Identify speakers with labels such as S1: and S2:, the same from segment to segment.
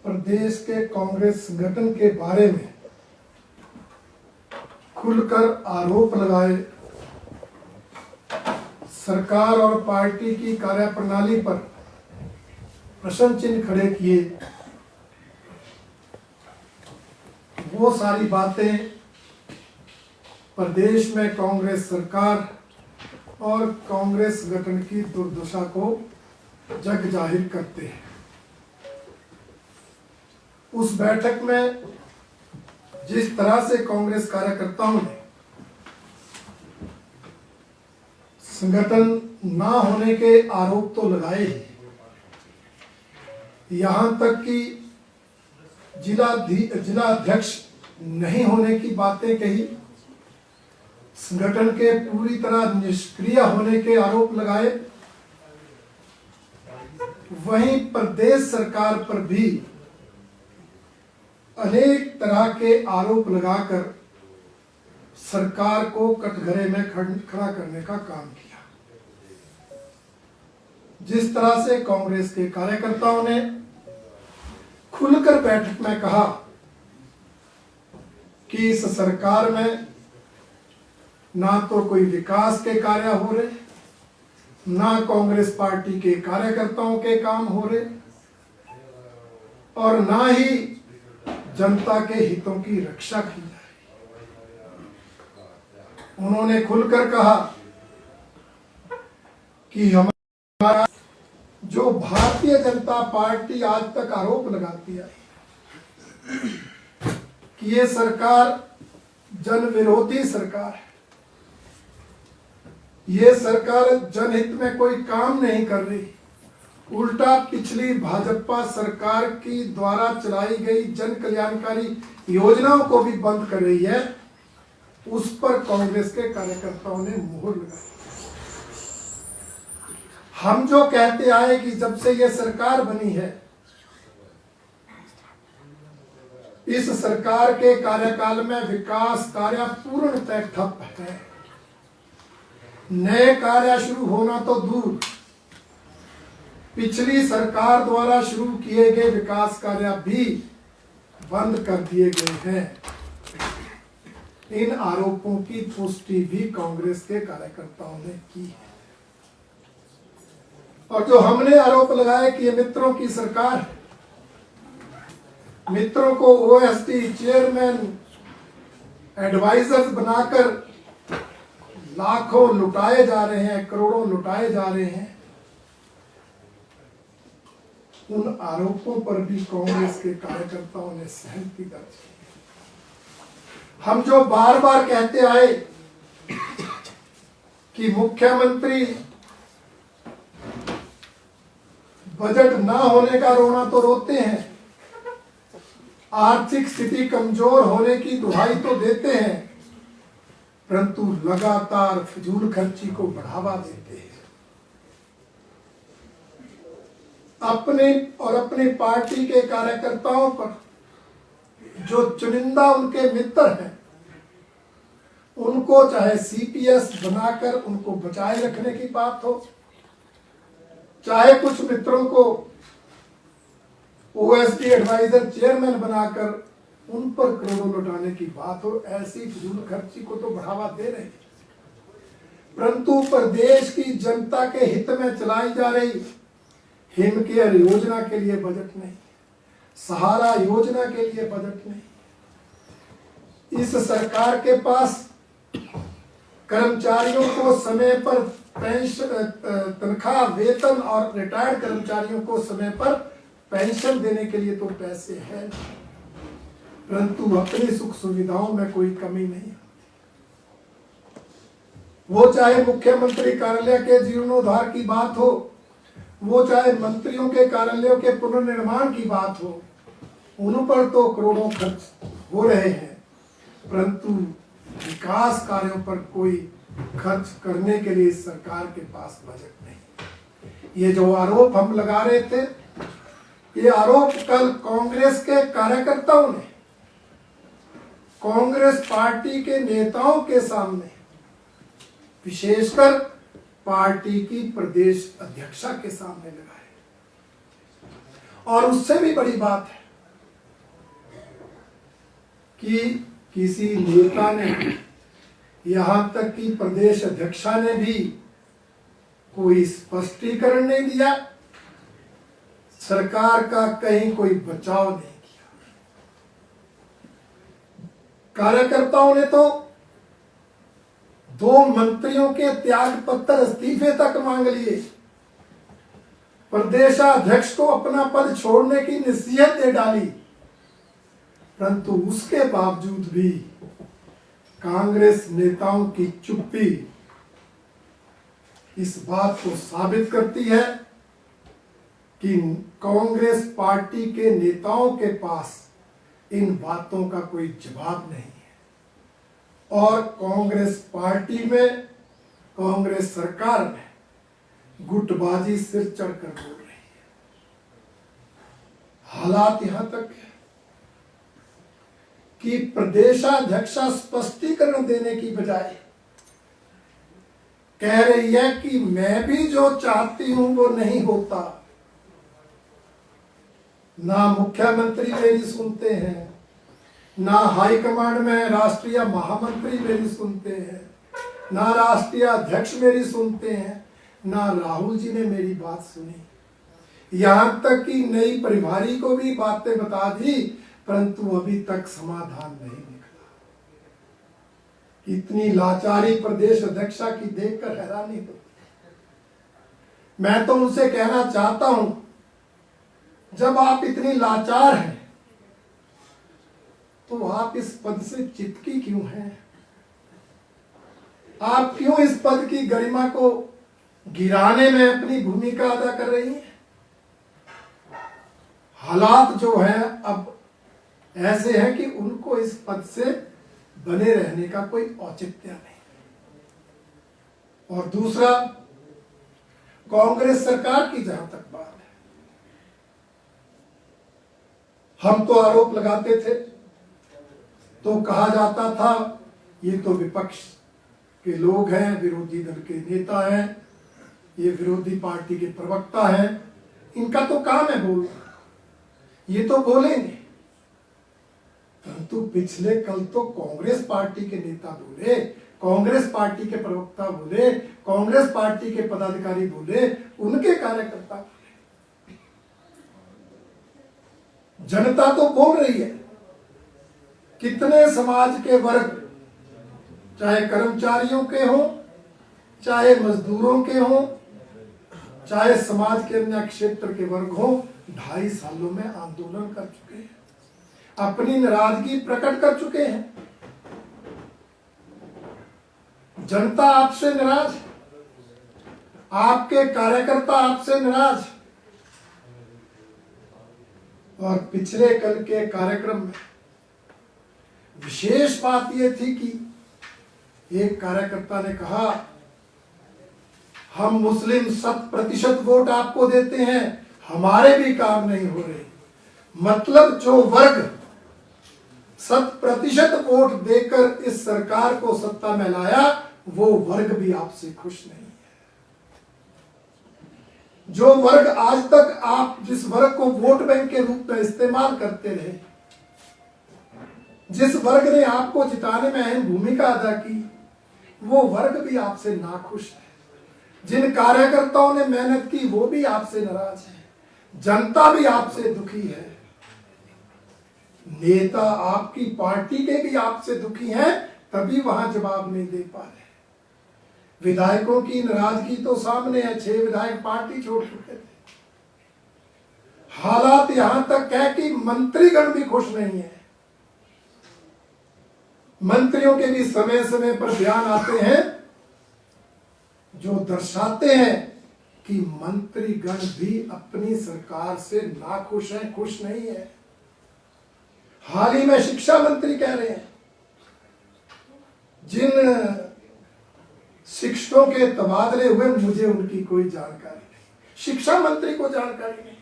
S1: प्रदेश के कांग्रेस संगठन के बारे में खुलकर आरोप लगाए, सरकार और पार्टी की कार्यप्रणाली पर प्रश्न चिन्ह खड़े किए, वो सारी बातें प्रदेश में कांग्रेस सरकार और कांग्रेस संगठन की दुर्दशा को जग जाहिर करते हैं। उस बैठक में जिस तरह से कांग्रेस कार्यकर्ताओं ने संगठन ना होने के आरोप तो लगाए, यहां तक कि जिला अध्यक्ष नहीं होने की बातें कही, संगठन के पूरी तरह निष्क्रिय होने के आरोप लगाए। वहीं प्रदेश सरकार पर भी अनेक तरह के आरोप लगाकर सरकार को कटघरे में खड़ा करने का काम किया। जिस तरह से कांग्रेस के कार्यकर्ताओं ने खुलकर बैठक में कहा कि इस सरकार में ना तो कोई विकास के कार्य हो रहे, ना कांग्रेस पार्टी के कार्यकर्ताओं के काम हो रहे, और ना ही जनता के हितों की रक्षा की जाए। उन्होंने खुलकर कहा कि हमारा जो भारतीय जनता पार्टी आज तक आरोप लगाती आई कि ये सरकार जन विरोधी सरकार है, ये सरकार जनहित में कोई काम नहीं कर रही, उल्टा पिछली भाजपा सरकार की द्वारा चलाई गई जन कल्याणकारी योजनाओं को भी बंद कर रही है, उस पर कांग्रेस के कार्यकर्ताओं ने मुहर लगाई। हम जो कहते आए कि जब से ये सरकार बनी है, इस सरकार के कार्यकाल में विकास कार्य पूर्णतः ठप है। नए कार्य शुरू होना तो दूर, पिछली सरकार द्वारा शुरू किए गए विकास कार्य भी बंद कर दिए गए हैं। इन आरोपों की पुष्टि भी कांग्रेस के कार्यकर्ताओं ने की है। और जो हमने आरोप लगाए कि ये मित्रों की सरकार है, मित्रों को ओएसडी चेयरमैन एडवाइजर्स बनाकर लाखों लुटाए जा रहे हैं, करोड़ों लुटाए जा रहे हैं, उन आरोपों पर भी कांग्रेस के कार्यकर्ताओं ने सहमति दर्ज की। हम जो बार बार कहते आए कि मुख्यमंत्री बजट ना होने का रोना तो रोते हैं, आर्थिक स्थिति कमजोर होने की दुहाई तो देते हैं, परंतु लगातार फिजूल खर्ची को बढ़ावा देते हैं। अपने और अपनी पार्टी के कार्यकर्ताओं पर जो चुनिंदा उनके मित्र हैं, उनको चाहे सीपीएस बनाकर उनको बचाए रखने की बात हो, चाहे कुछ मित्रों को ओएसडी एडवाइजर चेयरमैन बनाकर उन पर करोड़ों लौटाने की बात हो, ऐसी फिजूल खर्ची को तो बढ़ावा दे रहे हैं। परंतु प्रदेश की जनता के हित में चलाई जा रही हिम केयर योजना के लिए बजट नहीं, सहारा योजना के लिए बजट नहीं। इस सरकार के पास कर्मचारियों को समय पर पेंशन, तनख्वाह, वेतन और रिटायर्ड कर्मचारियों को समय पर पेंशन देने के लिए तो पैसे हैं, परंतु अपनी सुख सुविधाओं में कोई कमी नहीं। वो चाहे मुख्यमंत्री कार्यालय के जीर्णोद्धार की बात हो, वो चाहे मंत्रियों के कार्यालयों के पुनर्निर्माण की बात हो, उन पर तो करोड़ों खर्च हो रहे हैं, परंतु विकास कार्यों पर कोई खर्च करने के लिए सरकार के पास बजट नहीं। ये जो आरोप हम लगा रहे थे, ये आरोप कल कांग्रेस के कार्यकर्ताओं ने कांग्रेस पार्टी के नेताओं के सामने, विशेषकर पार्टी की प्रदेश अध्यक्षा के सामने लगाए। और उससे भी बड़ी बात है, कि किसी नेता ने, यहां तक कि प्रदेश अध्यक्षा ने भी कोई स्पष्टीकरण नहीं दिया, सरकार का कहीं कोई बचाव नहीं किया। कार्यकर्ताओं ने तो 2 मंत्रियों के त्याग पत्र, इस्तीफे तक मांग लिए, प्रदेशाध्यक्ष को अपना पद छोड़ने की नसीहत दे डाली, परंतु उसके बावजूद भी कांग्रेस नेताओं की चुप्पी इस बात को साबित करती है कि कांग्रेस पार्टी के नेताओं के पास इन बातों का कोई जवाब नहीं है और कांग्रेस पार्टी में, कांग्रेस सरकार में गुटबाजी सिर चढ़कर बोल रही है। हालात यहां तक है कि प्रदेशाध्यक्षा स्पष्टीकरण देने की बजाय कह रही है कि मैं भी जो चाहती हूं वो नहीं होता। ना मुख्यमंत्री मेरी सुनते हैं, ना हाईकमांड में राष्ट्रीय महामंत्री मेरी सुनते हैं, ना राष्ट्रीय अध्यक्ष मेरी सुनते हैं, ना राहुल जी ने मेरी बात सुनी। यहां तक कि नई प्रभारी को भी बातें बता दी, परंतु अभी तक समाधान नहीं निकला। इतनी लाचारी प्रदेश अध्यक्षा की देखकर हैरानी होती। मैं तो उनसे कहना चाहता हूं, जब आप इतनी लाचार हैं तो आप इस पद से चिपकी क्यों हैं? आप क्यों इस पद की गरिमा को गिराने में अपनी भूमिका अदा कर रही हैं? हालात जो हैं अब ऐसे हैं कि उनको इस पद से बने रहने का कोई औचित्य नहीं। और दूसरा, कांग्रेस सरकार की जहां तक बात है, हम तो आरोप लगाते थे तो कहा जाता था ये तो विपक्ष के लोग हैं, विरोधी दल के नेता हैं, ये विरोधी पार्टी के प्रवक्ता हैं, इनका तो काम है बोलना, ये तो बोलेंगे। परंतु पिछले कल तो कांग्रेस पार्टी के नेता बोले, कांग्रेस पार्टी के प्रवक्ता बोले, कांग्रेस पार्टी के पदाधिकारी बोले, उनके कार्यकर्ता बोले। जनता तो बोल रही है। कितने समाज के वर्ग, चाहे कर्मचारियों के हों, चाहे मजदूरों के हों, चाहे समाज के अन्य क्षेत्र के वर्ग हों, 2.5 सालों में आंदोलन कर चुके हैं, अपनी नाराजगी प्रकट कर चुके हैं। जनता आपसे नाराज, आपके कार्यकर्ता आपसे नाराज। और पिछले कल के कार्यक्रम में विशेष बात यह थी कि एक कार्यकर्ता ने कहा, हम मुस्लिम 100% वोट आपको देते हैं, हमारे भी काम नहीं हो रहे। मतलब जो वर्ग 100% वोट देकर इस सरकार को सत्ता में लाया, वो वर्ग भी आपसे खुश नहीं है। जो वर्ग आज तक आप जिस वर्ग को वोट बैंक के रूप में इस्तेमाल करते रहे, जिस वर्ग ने आपको जिताने में अहम भूमिका अदा की, वो वर्ग भी आपसे नाखुश है। जिन कार्यकर्ताओं ने मेहनत की वो भी आपसे नाराज है, जनता भी आपसे दुखी है, नेता आपकी पार्टी के भी आपसे दुखी हैं, तभी वहां जवाब नहीं दे पा रहे। विधायकों की नाराजगी तो सामने है, 6 विधायक पार्टी छोड़ चुके थे। हालात यहां तक है कि मंत्रीगण भी खुश नहीं है। मंत्रियों के भी समय समय पर बयान आते हैं जो दर्शाते हैं कि मंत्रीगण भी अपनी सरकार से नाखुश हैं, खुश नहीं है। हाल ही में शिक्षा मंत्री कह रहे हैं, जिन शिक्षकों के तबादले हुए मुझे उनकी कोई जानकारी नहीं। शिक्षा मंत्री को जानकारी नहीं।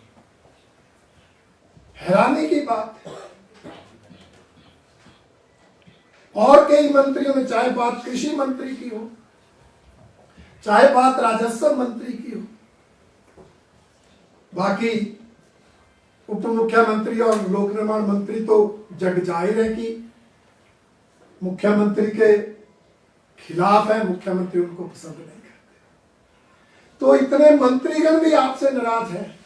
S1: हैरानी की बात है। और कई मंत्रियों में, चाहे बात कृषि मंत्री की हो, चाहे बात राजस्व मंत्री की हो, बाकी उप मुख्यमंत्री और लोक निर्माण मंत्री तो जग जाहिर है कि मुख्यमंत्री के खिलाफ है, मुख्यमंत्री उनको पसंद नहीं करते। तो इतने मंत्रीगण भी आपसे नाराज हैं,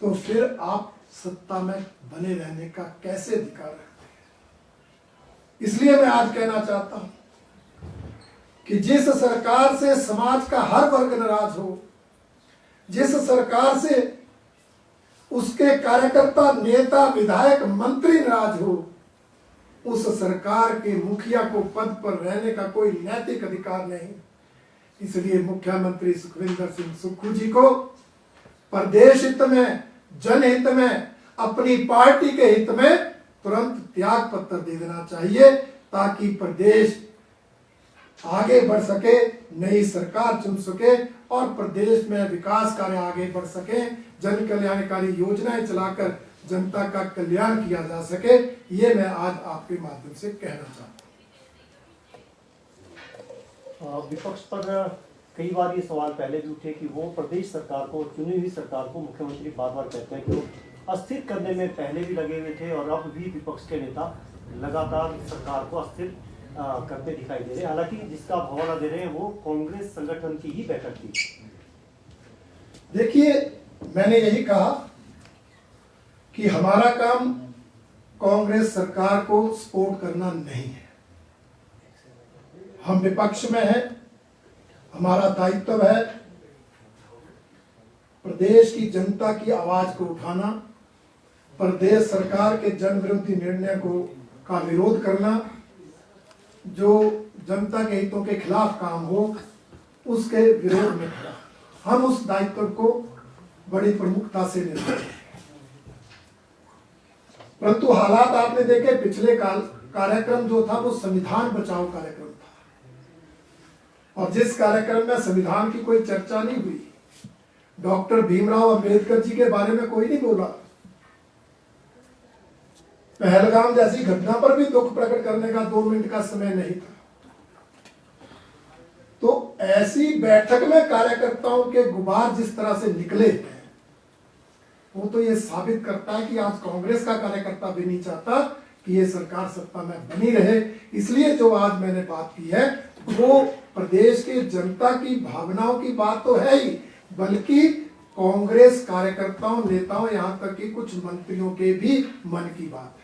S1: तो फिर आप सत्ता में बने रहने का कैसे अधिकार रखते हैं? इसलिए मैं आज कहना चाहता हूं कि जिस सरकार से समाज का हर वर्ग नाराज हो, जिस सरकार से उसके कार्यकर्ता, नेता, विधायक, मंत्री नाराज हो, उस सरकार के मुखिया को पद पर रहने का कोई नैतिक अधिकार नहीं। इसलिए मुख्यमंत्री सुखविंदर सिंह सुक्खू जी को प्रदेश हित में, जनहित में, अपनी पार्टी के हित में तुरंत त्याग पत्र दे देना चाहिए, ताकि प्रदेश आगे बढ़ सके, नई सरकार चुन सके और प्रदेश में विकास कार्य आगे बढ़ सके, जन कल्याणकारी योजनाएं चलाकर जनता का कल्याण किया जा सके। ये मैं आज आपके माध्यम से कहना चाहता
S2: हूँ। विपक्ष पर कई बार ये सवाल पहले भी उठे कि वो प्रदेश सरकार को, चुनी हुई सरकार को, मुख्यमंत्री बार बार कहते हैं कि वो अस्थिर करने में पहले भी लगे हुए थे और अब भी विपक्ष के नेता लगातार सरकार को अस्थिर करते दिखाई दे रहे हैं। हालांकि जिसका हवाला दे रहे हैं वो कांग्रेस संगठन की ही बैठक थी।
S1: देखिए, मैंने यही कहा कि हमारा काम कांग्रेस सरकार को सपोर्ट करना नहीं है। हम विपक्ष में हैं, हमारा दायित्व है प्रदेश की जनता की आवाज को उठाना, प्रदेश सरकार के जन विरोधी निर्णय का विरोध करना, जो जनता के हितों के खिलाफ काम हो उसके विरोध में खड़ा। हम उस दायित्व को बड़ी प्रमुखता से निभाते हैं। परंतु हालात आपने देखे, पिछले कार्यक्रम जो था वो संविधान बचाओ कार्यक्रम था, और जिस कार्यक्रम में संविधान की कोई चर्चा नहीं हुई, डॉक्टर भीमराव अंबेडकर जी के बारे में कोई नहीं बोला, पहलगाम जैसी घटना पर भी दुख प्रकट करने का 2 मिनट का समय नहीं था। तो ऐसी बैठक में कार्यकर्ताओं के गुबार जिस तरह से निकले, वो तो ये साबित करता है कि आज कांग्रेस का कार्यकर्ता भी नहीं चाहता कि ये सरकार सत्ता में बनी रहे। इसलिए जो आज मैंने बात की है वो प्रदेश के जनता की भावनाओं की बात तो है ही, बल्कि कांग्रेस कार्यकर्ताओं, नेताओं, यहां तक कि कुछ मंत्रियों के भी मन की बात है।